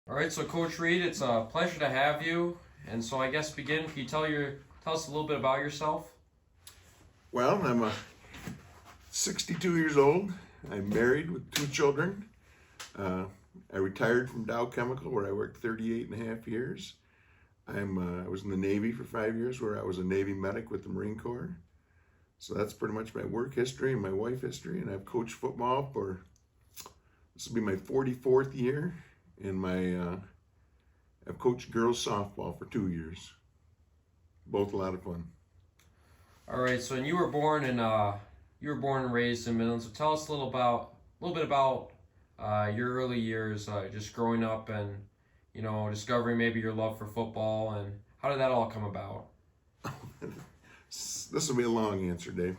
All right, so Coach Reid, it's a pleasure to have you. And so I guess begin. Can you tell us a little bit about yourself? Well, I'm 62 years old. I'm married with two children. Uh, I retired from Dow Chemical, where I worked 38 and a half years. I was in the Navy for 5 years, where I was a Navy medic with the Marine Corps. So that's pretty much my work history and my wife history. And I've coached football for, this will be my 44th year. And I've coached girls softball for 2 years. Both a lot of fun. All right, so and you were born and raised in Midland. So tell us a little bit about your early years, just growing up and discovering maybe your love for football and how did that all come about? This will be a long answer, Dave.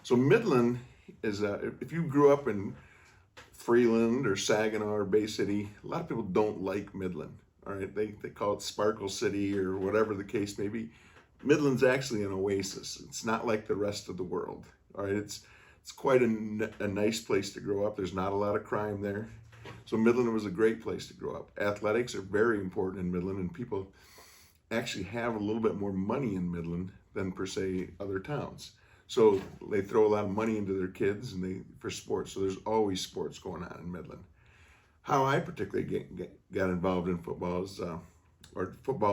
So Midland is, if you grew up in Freeland or Saginaw or Bay City, a lot of people don't like Midland. All right, they call it Sparkle City or whatever the case may be. Midland's actually an oasis. It's not like the rest of the world. All right, it's quite a nice place to grow up. There's not a lot of crime there. So Midland was a great place to grow up. Athletics are very important in Midland, and people actually have a little bit more money in Midland than per se other towns. So they throw a lot of money into their kids for sports. So there's always sports going on in Midland. How I particularly got involved in football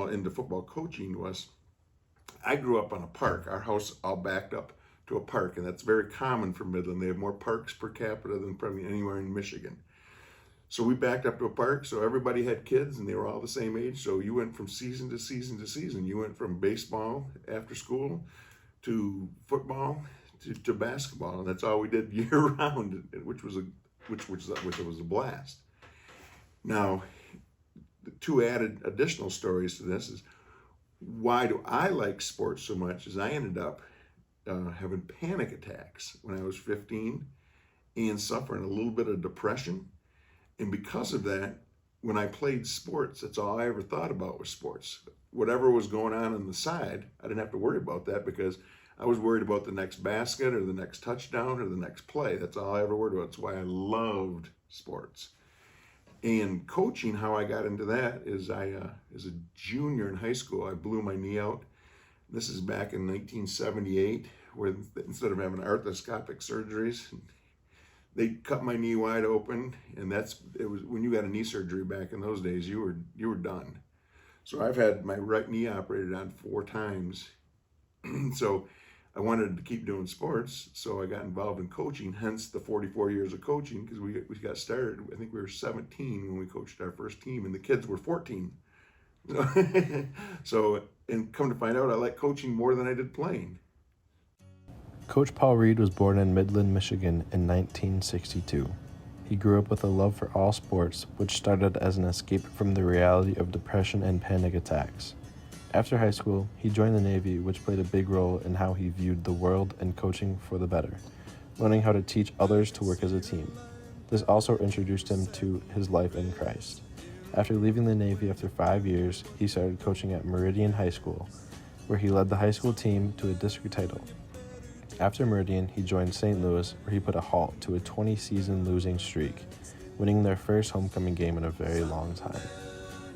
into football coaching was I grew up on a park. Our house all backed up to a park, and that's very common for Midland. They have more parks per capita than probably anywhere in Michigan. So we backed up to a park, so everybody had kids, and they were all the same age. So you went from season to season to season. You went from baseball after school to football to basketball, and that's all we did year round, which was a blast. Now, the two additional stories to this is why do I like sports so much? Is I ended up having panic attacks when I was 15 and suffering a little bit of depression. And because of that, when I played sports, that's all I ever thought about was sports. Whatever was going on the side, I didn't have to worry about that because I was worried about the next basket or the next touchdown or the next play. That's all I ever worried about. That's why I loved sports. And coaching, how I got into that is as a junior in high school, I blew my knee out. This is back in 1978, where instead of having arthroscopic surgeries, they cut my knee wide open, and it was when you got a knee surgery back in those days, you were done. So I've had my right knee operated on 4 times. So I wanted to keep doing sports, so I got involved in coaching, hence the 44 years of coaching, because we got started, I think we were 17 when we coached our first team, and the kids were 14. So, and come to find out, I like coaching more than I did playing. Coach Paul Reid was born in Midland, Michigan in 1962. He grew up with a love for all sports, which started as an escape from the reality of depression and panic attacks. After high school, he joined the Navy, which played a big role in how he viewed the world and coaching for the better, learning how to teach others to work as a team. This also introduced him to his life in Christ. After leaving the Navy after 5 years, he started coaching at Meridian High School, where he led the high school team to a district title. After Meridian, he joined St. Louis, where he put a halt to a 20-season losing streak, winning their first homecoming game in a very long time.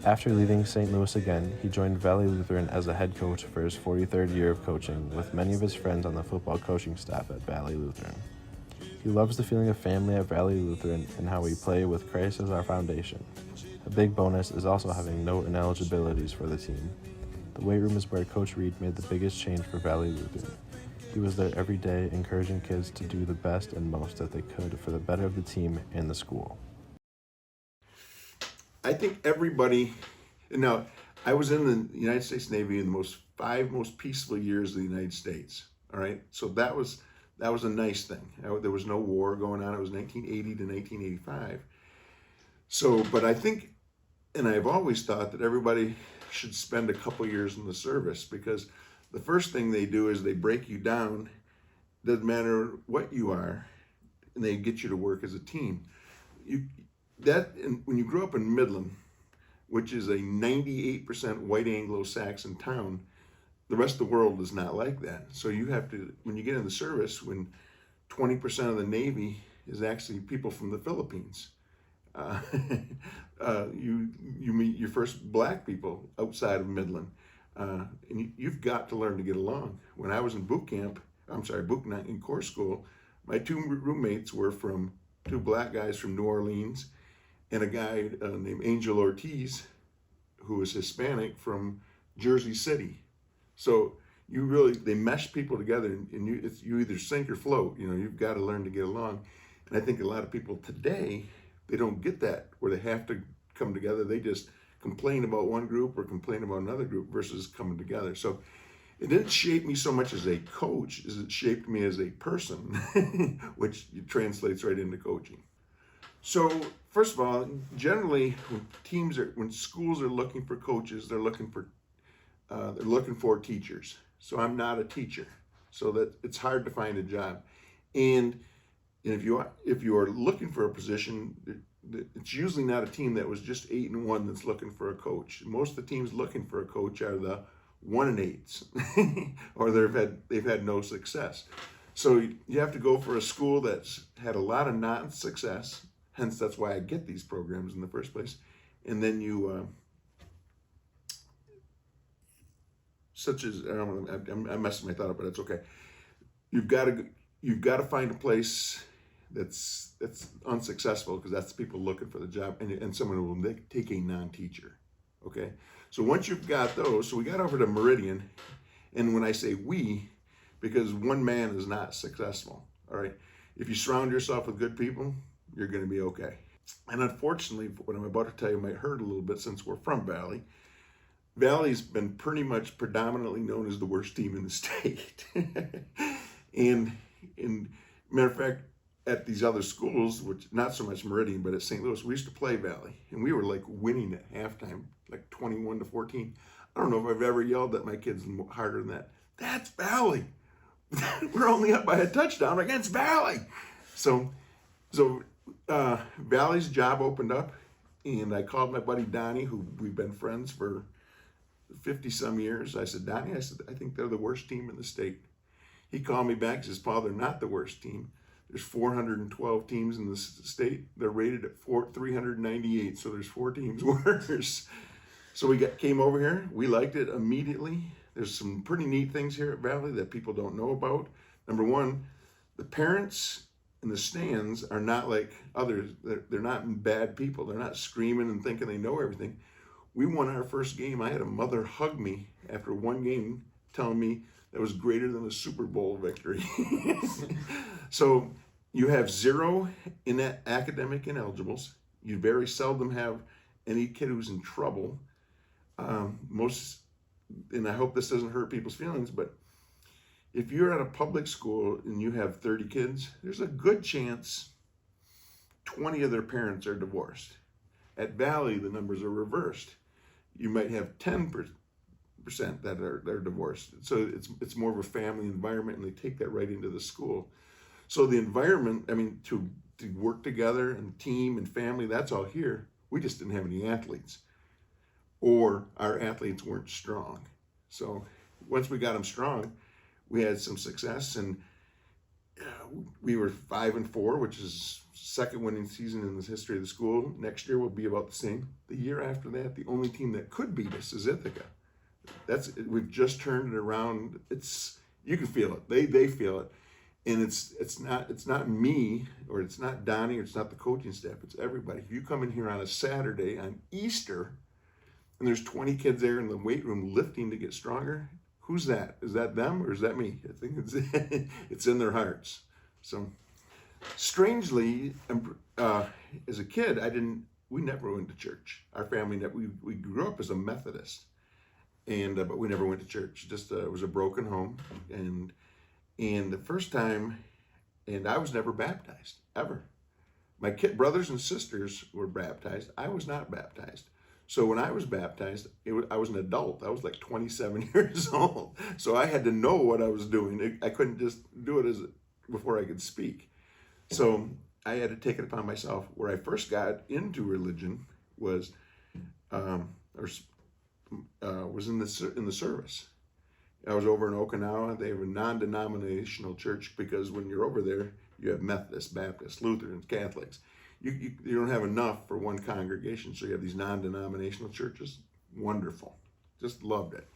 After leaving St. Louis again, he joined Valley Lutheran as a head coach for his 43rd year of coaching, with many of his friends on the football coaching staff at Valley Lutheran. He loves the feeling of family at Valley Lutheran and how we play with Christ as our foundation. A big bonus is also having no ineligibilities for the team. The weight room is where Coach Reid made the biggest change for Valley Lutheran. He was there every day, encouraging kids to do the best and most that they could for the better of the team and the school. I think everybody, now I was in the United States Navy in the 5 most peaceful years of the United States. All right, so that was a nice thing. There was no war going on. It was 1980 to 1985. So, but I think, and I've always thought that everybody should spend a couple years in the service, because the first thing they do is they break you down. Doesn't matter what you are, and they get you to work as a team. When you grow up in Midland, which is a 98% white Anglo-Saxon town, the rest of the world is not like that. So you have to, when you get in the service, when 20% of the Navy is actually people from the Philippines, Uh, you meet your first black people outside of Midland, and you've got to learn to get along. When I was in boot night in core school, my two roommates were from two black guys from New Orleans and a guy named Angel Ortiz, who was Hispanic from Jersey City. So they mesh people together, and you either sink or float. You've got to learn to get along. And I think a lot of people today, they don't get that, where they have to come together. They just complain about one group or complain about another group versus coming together. So it didn't shape me so much as a coach as it shaped me as a person, which translates right into coaching. So first of all, generally when schools are looking for coaches, they're looking for teachers. So I'm not a teacher, so that it's hard to find a job. And if you are looking for a position, it's usually not a team that was just 8-1 that's looking for a coach. Most of the teams looking for a coach are the 1-8s, or they've had no success. So you have to go for a school that's had a lot of non-success. Hence, that's why I get these programs in the first place. And then such as I'm messing my thought up, but it's okay. You've got to find a place that's unsuccessful, because that's the people looking for the job, and someone who will take a non-teacher. Okay, so once you've got those, so we got over to Meridian, and when I say we, because one man is not successful. All right, if you surround yourself with good people, you're going to be okay. And unfortunately, what I'm about to tell you might hurt a little bit, since we're from Valley. Valley's been pretty much predominantly known as the worst team in the state. And matter of fact, at these other schools, which not so much Meridian, but at St. Louis, we used to play Valley, and we were like winning at halftime, like 21-14. I don't know if I've ever yelled at my kids harder than that. That's Valley. We're only up by a touchdown against Valley. So Valley's job opened up, and I called my buddy Donnie, who we've been friends for 50 some years. I said, Donnie, I think they're the worst team in the state. He called me back and says, Paul, they're not the worst team. There's 412 teams in the state. They're rated at 398, so there's 4 teams worse. So we came over here. We liked it immediately. There's some pretty neat things here at Valley that people don't know about. Number one, the parents in the stands are not like others. They're not bad people. They're not screaming and thinking they know everything. We won our first game. I had a mother hug me after one game, telling me that was greater than a Super Bowl victory. So you have 0 in that academic ineligibles. You very seldom have any kid who's in trouble. And I hope this doesn't hurt people's feelings, but if you're at a public school and you have 30 kids, there's a good chance 20 of their parents are divorced. At Valley, the numbers are reversed. You might have 10% that are divorced. So it's more of a family environment, and they take that right into the school. So the environment, to work together and team and family, that's all here. We just didn't have any athletes, or our athletes weren't strong. So once we got them strong, we had some success, and we were 5-4, which is second winning season in the history of the school. Next year will be about the same. The year after that, the only team that could beat us is Ithaca. We've just turned it around. You can feel it. They feel it, and it's not me, or it's not Donnie, or it's not the coaching staff. It's everybody. If you come in here on a Saturday on Easter, and there's 20 kids there in the weight room lifting to get stronger, who's that? Is that them, or is that me? I think it's in their hearts. So strangely, as a kid, we never went to church. Our family, we grew up as a Methodist, but we never went to church. Just it was a broken home, and the first time, and I was never baptized ever. My brothers and sisters were baptized. I was not baptized. So when I was baptized, I was an adult. I was like 27 years old. So I had to know what I was doing. I couldn't just do it before I could speak. So I had to take it upon myself. Where I first got into religion was in the service. I was over in Okinawa. They have a non-denominational church, because when you're over there, you have Methodists, Baptists, Lutherans, Catholics. you don't have enough for one congregation, so you have these non-denominational churches. Wonderful, just loved it.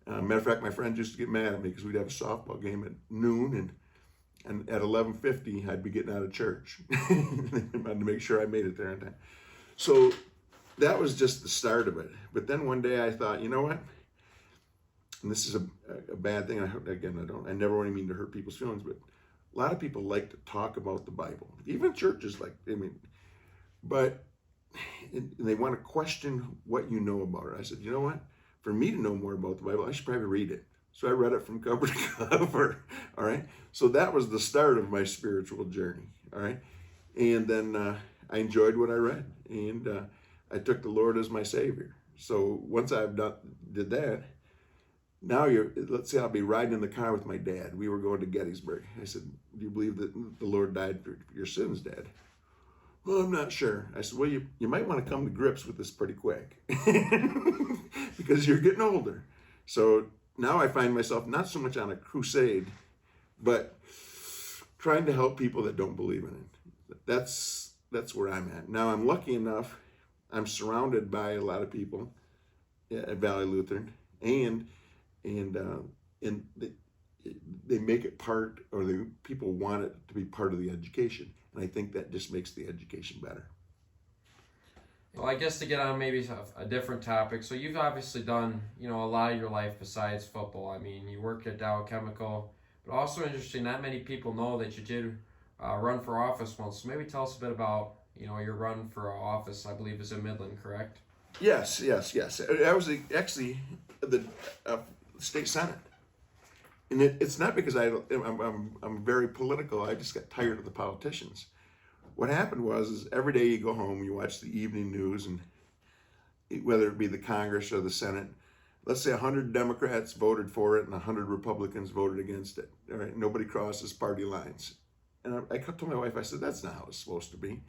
Matter of fact, my friends used to get mad at me because we'd have a softball game at noon, and at 11:50 I'd be getting out of church. I had to make sure I made it there in time. So that was just the start of it. But then one day I thought, you know what? And this is a bad thing. I never want to mean to hurt people's feelings, but a lot of people like to talk about the Bible. Even churches but they want to question what you know about it. I said, you know what? For me to know more about the Bible, I should probably read it. So I read it from cover to cover. All right. So that was the start of my spiritual journey. All right. And then I enjoyed what I read, and I took the Lord as my Savior. So once did that, now let's say I'll be riding in the car with my dad. We were going to Gettysburg. I said, do you believe that the Lord died for your sins, Dad? Well, I'm not sure. I said, well, you might want to come to grips with this pretty quick because you're getting older. So now I find myself not so much on a crusade, but trying to help people that don't believe in it. That's where I'm at. Now I'm lucky enough, I'm surrounded by a lot of people at Valley Lutheran, and they make it part, or people want it to be part of the education. And I think that just makes the education better. Well, I guess to get on maybe a different topic. So you've obviously done, a lot of your life besides football. I mean, you work at Dow Chemical, but also interesting, not many people know that you did run for office once. So maybe tell us a bit about, your run for office, I believe is in Midland, correct? Yes. I was actually the state senate. And it's not because I'm very political. I just got tired of the politicians. What happened was every day you go home, you watch the evening news, and whether it be the Congress or the Senate, let's say 100 Democrats voted for it and 100 Republicans voted against it. All right, nobody crosses party lines. And I told my wife, I said, that's not how it's supposed to be.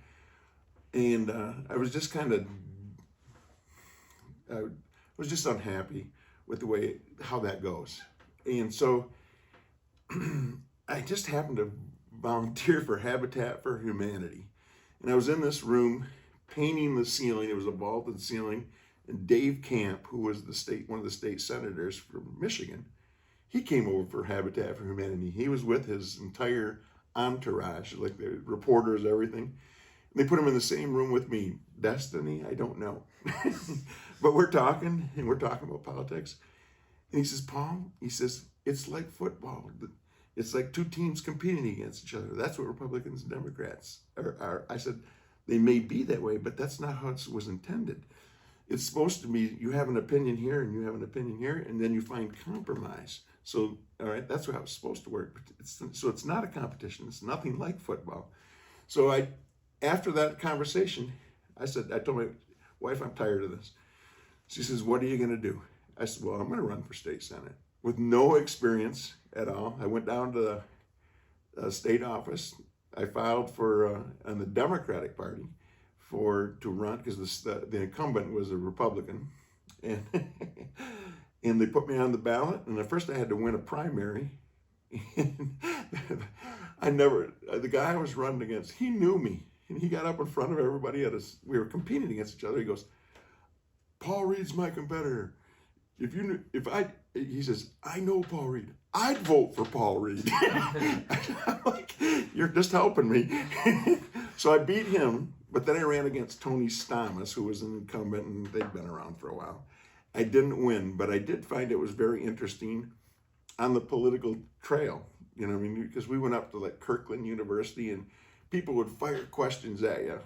And I was just I was just unhappy with how that goes. And so I just happened to volunteer for Habitat for Humanity. And I was in this room painting the ceiling. It was a vaulted ceiling. And Dave Camp, who was one of the state senators from Michigan, he came over for Habitat for Humanity. He was with his entire entourage, like the reporters, everything. And they put him in the same room with me. Destiny? I don't know. But we're talking about politics. And he says, Paul, it's like football. It's like two teams competing against each other. That's what Republicans and Democrats are. I said, they may be that way, but that's not how it was intended. It's supposed to be you have an opinion here and you have an opinion here, and then you find compromise. So, all right, that's how it's supposed to work. So it's not a competition. It's nothing like football. So after that conversation, I told my wife, I'm tired of this. She says, what are you going to do? I said, well, I'm going to run for state senate. With no experience at all, I went down to the state office. I filed on the Democratic Party to run because the incumbent was a Republican, and and they put me on the ballot. And at first, I had to win a primary. And the guy I was running against, he knew me, and he got up in front of everybody. We were competing against each other. He goes, Paul Reid's my competitor. He says, I know Paul Reid. I'd vote for Paul Reid. I'm like, you're just helping me. So I beat him, but then I ran against Tony Stamas, who was an incumbent, and they'd been around for a while. I didn't win, but I did find it was very interesting on the political trail. Because we went up to like Kirkland University, and people would fire questions at you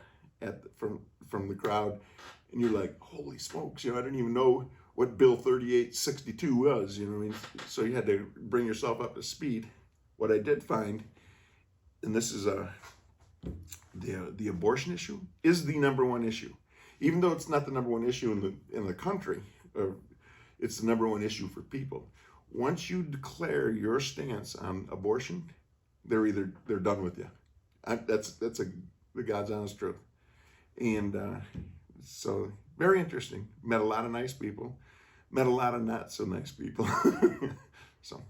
from the crowd, and you're like, holy smokes, I didn't even know what Bill 3862 was, So you had to bring yourself up to speed. What I did find, and this is the abortion issue, is the number one issue. Even though it's not the number one issue in the country, it's the number one issue for people. Once you declare your stance on abortion, they're done with you. That's the God's honest truth. And so very interesting. Met a lot of nice people. Met a lot of not so nice people. So,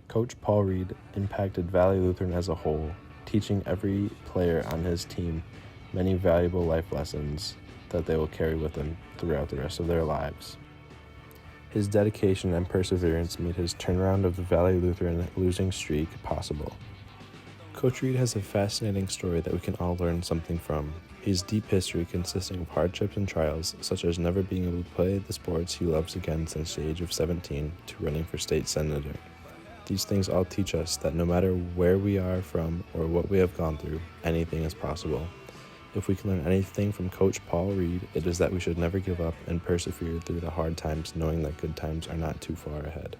Coach Paul Reid impacted Valley Lutheran as a whole, teaching every player on his team many valuable life lessons that they will carry with them throughout the rest of their lives. His dedication and perseverance made his turnaround of the Valley Lutheran losing streak possible. Coach Reid has a fascinating story that we can all learn something from. His deep history consisting of hardships and trials, such as never being able to play the sports he loves again since the age of 17 to running for state senator. These things all teach us that no matter where we are from or what we have gone through, anything is possible. If we can learn anything from Coach Paul Reid, it is that we should never give up and persevere through the hard times, knowing that good times are not too far ahead.